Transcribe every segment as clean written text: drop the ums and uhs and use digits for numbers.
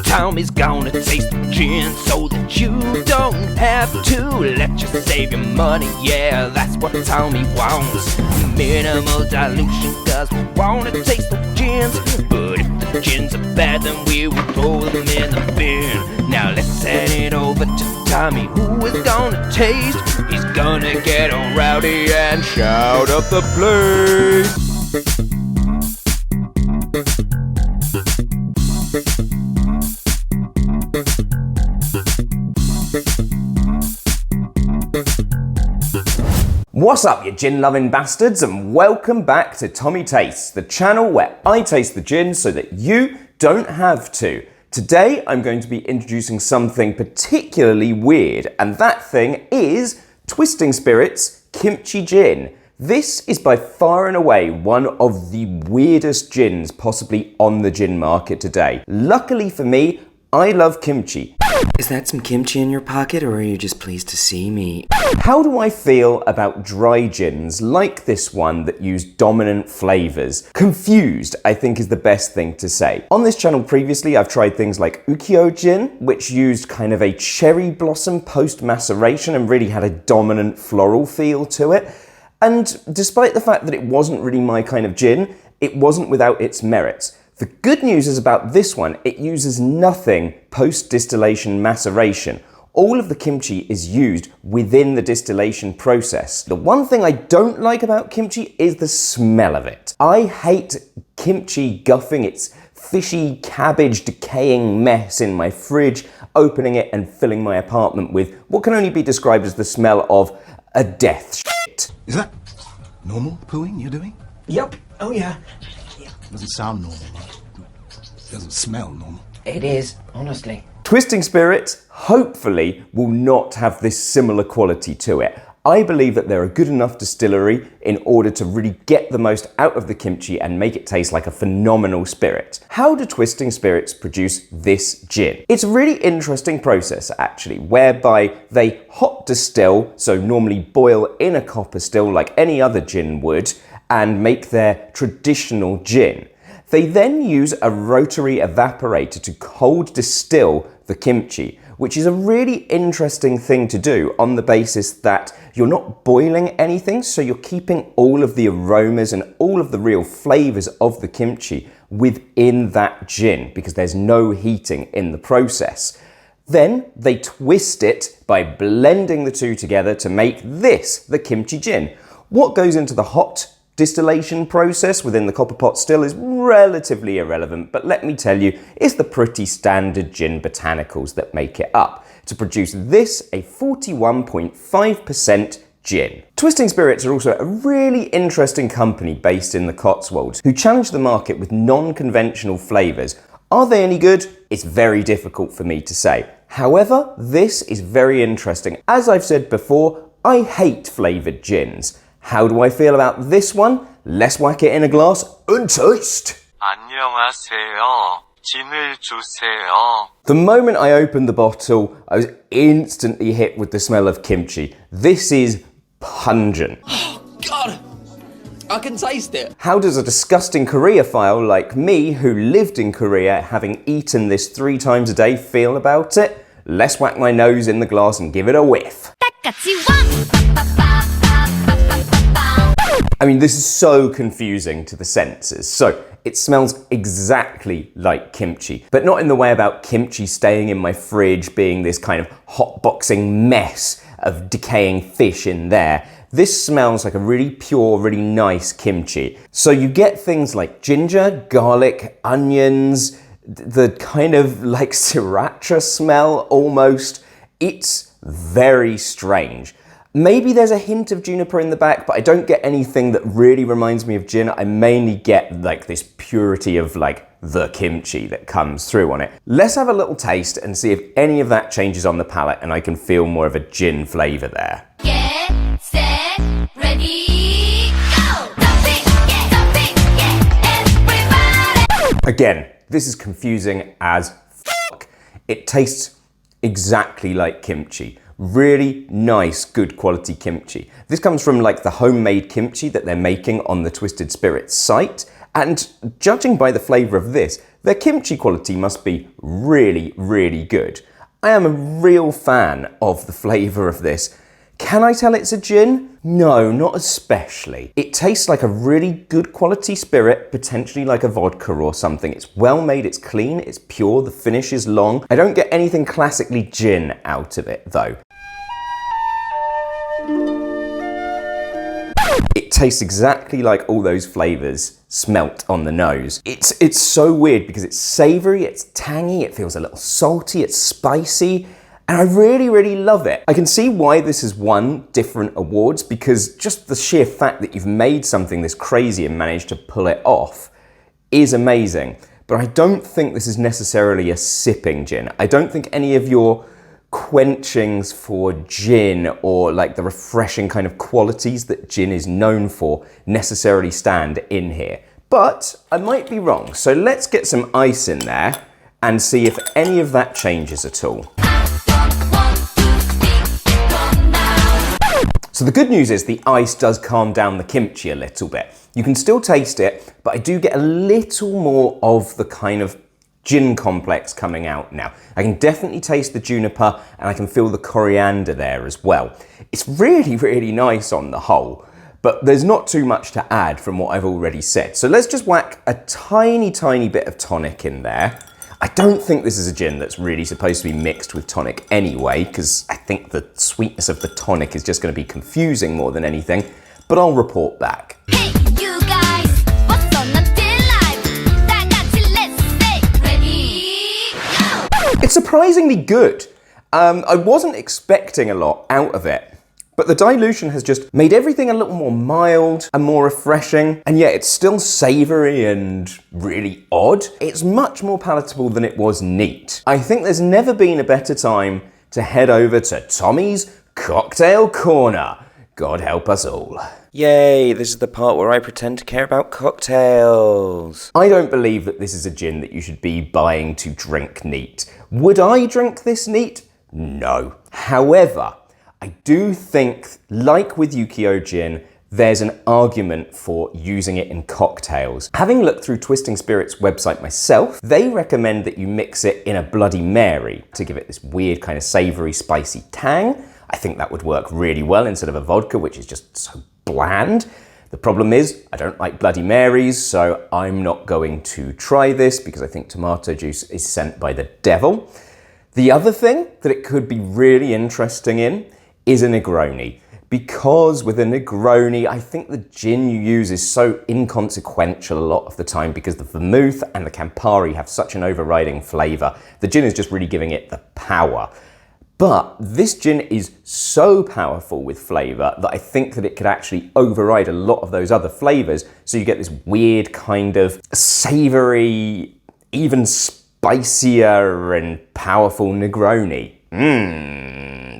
Tommy's gonna taste the gin so that you don't have to. Let you save your money, yeah, that's what Tommy wants. Minimal dilution, cause we wanna taste the gins. But if the gins are bad, then we will throw them in the bin. Now let's hand it over to Tommy, who is gonna taste. He's gonna get all rowdy and shout up the place. What's up, you gin-loving bastards, and welcome back to Tommy Tastes, the channel where I taste the gin so that you don't have to. Today, I'm going to be introducing something particularly weird, and that thing is Twisting Spirits Kimchi Gin. This is by far and away one of the weirdest gins possibly on the gin market today. Luckily for me, I love kimchi. Is that some kimchi in your pocket, or are you just pleased to see me? How do I feel about dry gins like this one that use dominant flavors? Confused, I think, is the best thing to say. On this channel previously, I've tried things like ukiyo gin, which used kind of a cherry blossom post-maceration and really had a dominant floral feel to it. And despite the fact that it wasn't really my kind of gin, it wasn't without its merits. The good news is about this one, it uses nothing post-distillation maceration. All of the kimchi is used within the distillation process. The one thing I don't like about kimchi is the smell of it. I hate kimchi guffing its fishy cabbage decaying mess in my fridge, opening it and filling my apartment with what can only be described as the smell of a death shit. Is that normal pooing you're doing? Yep. Oh yeah. Doesn't sound normal, right? Doesn't smell normal. It is, honestly. Twisting Spirits, hopefully, will not have this similar quality to it. I believe that they're a good enough distillery in order to really get the most out of the kimchi and make it taste like a phenomenal spirit. How do Twisting Spirits produce this gin? It's a really interesting process, actually, whereby they hot distill, so normally boil in a copper still like any other gin would, and make their traditional gin. They then use a rotary evaporator to cold distill the kimchi, which is a really interesting thing to do on the basis that you're not boiling anything, so you're keeping all of the aromas and all of the real flavors of the kimchi within that gin because there's no heating in the process. Then they twist it by blending the two together to make this, the kimchi gin. What goes into the hot distillation process within the copper pot still is relatively irrelevant, but let me tell you, it's the pretty standard gin botanicals that make it up to produce this, a 41.5% gin. Twisting Spirits are also a really interesting company based in the Cotswolds who challenge the market with non-conventional flavors. Are they any good? It's very difficult for me to say. However, this is very interesting. As I've said before, I hate flavored gins. How do I feel about this one? Let's whack it in a glass and taste. 안녕하세요. 진을 주세요. The moment I opened the bottle, I was instantly hit with the smell of kimchi. This is pungent. Oh God, I can taste it. How does a disgusting Koreaphile like me, who lived in Korea, having eaten this 3 times a day, feel about it? Let's whack my nose in the glass and give it a whiff. I mean, this is so confusing to the senses. So, it smells exactly like kimchi, but not in the way about kimchi staying in my fridge being this kind of hotboxing mess of decaying fish in there. This smells like a really pure, really nice kimchi. So you get things like ginger, garlic, onions, the kind of like sriracha smell almost. It's very strange. Maybe there's a hint of juniper in the back, but I don't get anything that really reminds me of gin. I mainly get like this purity of like the kimchi that comes through on it. Let's have a little taste and see if any of that changes on the palate and I can feel more of a gin flavor there. Get set, ready, go! Jumping, everybody! Again, this is confusing as fuck. It tastes exactly like kimchi, Really nice, good quality kimchi. This comes from like the homemade kimchi that they're making on the Twisted Spirits site. And judging by the flavour of this, their kimchi quality must be really, really good. I am a real fan of the flavour of this. Can I tell it's a gin? No, not especially. It tastes like a really good quality spirit, potentially like a vodka or something. It's well made, it's clean, it's pure, the finish is long. I don't get anything classically gin out of it though. It tastes exactly like all those flavours smelt on the nose. It's so weird because it's savoury, it's tangy, it feels a little salty, it's spicy, and I really, really love it. I can see why this has won different awards because just the sheer fact that you've made something this crazy and managed to pull it off is amazing. But I don't think this is necessarily a sipping gin. I don't think any of your quenchings for gin or like the refreshing kind of qualities that gin is known for necessarily stand in here. But I might be wrong. So let's get some ice in there and see if any of that changes at all. So the good news is the ice does calm down the kimchi a little bit. You can still taste it, but I do get a little more of the kind of gin complex coming out now. I can definitely taste the juniper and I can feel the coriander there as well. It's really, really nice on the whole, but there's not too much to add from what I've already said. So let's just whack a tiny, tiny bit of tonic in there. I don't think this is a gin that's really supposed to be mixed with tonic anyway, because I think the sweetness of the tonic is just going to be confusing more than anything, but I'll report back. Hey, you guys, what's on until live? 다 같이 let's stay ready, go! It's surprisingly good. I wasn't expecting a lot out of it, but the dilution has just made everything a little more mild and more refreshing, and yet it's still savoury and really odd. It's much more palatable than it was neat. I think there's never been a better time to head over to Tommy's Cocktail Corner. God help us all. Yay, this is the part where I pretend to care about cocktails. I don't believe that this is a gin that you should be buying to drink neat. Would I drink this neat? No. However, I do think, like with Yukio Gin, there's an argument for using it in cocktails. Having looked through Twisting Spirits' website myself, they recommend that you mix it in a Bloody Mary to give it this weird kind of savoury, spicy tang. I think that would work really well instead of a vodka, which is just so bland. The problem is, I don't like Bloody Marys, so I'm not going to try this because I think tomato juice is sent by the devil. The other thing that it could be really interesting in is a Negroni. Because with a Negroni, I think the gin you use is so inconsequential a lot of the time because the vermouth and the Campari have such an overriding flavour. The gin is just really giving it the power. But this gin is so powerful with flavour that I think that it could actually override a lot of those other flavours. So you get this weird kind of savoury, even spicier and powerful Negroni.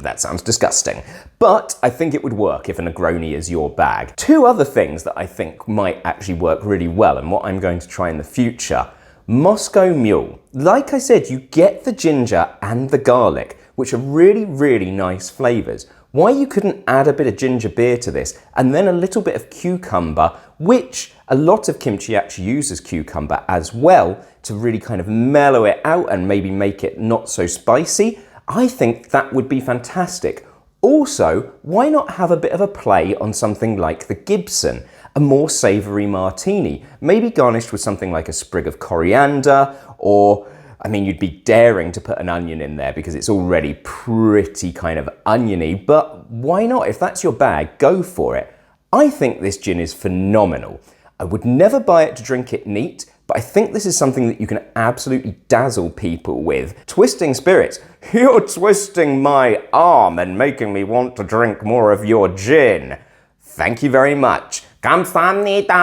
That sounds disgusting. But I think it would work if a Negroni is your bag. Two other things that I think might actually work really well and what I'm going to try in the future. Moscow Mule. Like I said, you get the ginger and the garlic, which are really, really nice flavours. Why you couldn't add a bit of ginger beer to this and then a little bit of cucumber, which a lot of kimchi actually uses cucumber as well to really kind of mellow it out and maybe make it not so spicy. I think that would be fantastic. Also, why not have a bit of a play on something like the Gibson, a more savoury martini, maybe garnished with something like a sprig of coriander, or, I mean, you'd be daring to put an onion in there because it's already pretty kind of oniony, but why not? If that's your bag, go for it. I think this gin is phenomenal. I would never buy it to drink it neat, but I think this is something that you can absolutely dazzle people with. Twisting Spirits, you're twisting my arm and making me want to drink more of your gin. Thank you very much. 감사합니다.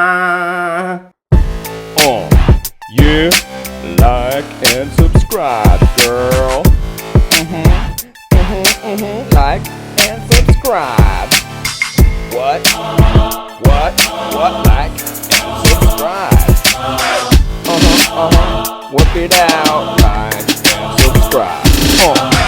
Yeah, like and subscribe, girl. Like and subscribe. What? Like and subscribe. Work it out, like and subscribe.